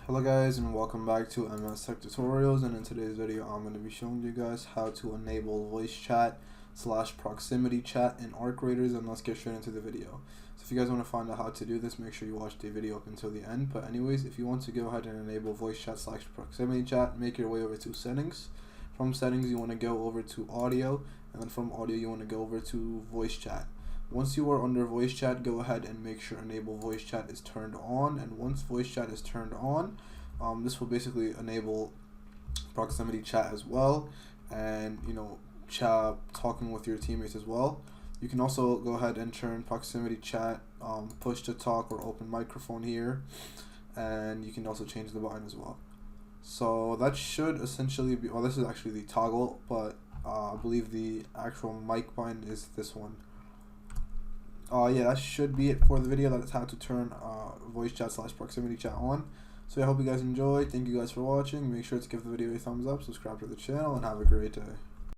Hello guys, and welcome back to MS Tech Tutorials, and in today's video I'm going to be showing you guys how to enable voice chat / proximity chat in Arc Raiders, and let's get straight into the video. So if you guys want to find out how to do this, make sure you watch the video up until the end. But anyways, if you want to go ahead and enable voice chat / proximity chat, make your way over to settings. From settings you want to go over to audio, and then from audio you want to go over to voice chat. Once you are under voice chat, go ahead and make sure enable voice chat is turned on, and once voice chat is turned on, this will basically enable proximity chat as well, and chat talking with your teammates as well. You can also go ahead and turn proximity chat push to talk or open microphone here, and you can also change the button as well. So that should essentially be, well, this is actually the toggle, but I believe the actual mic button is this one. Yeah, that should be it for the video. That's how to turn voice chat / proximity chat on. So I hope you guys enjoyed. Thank you guys for watching. Make sure to give the video a thumbs up, subscribe to the channel, and have a great day.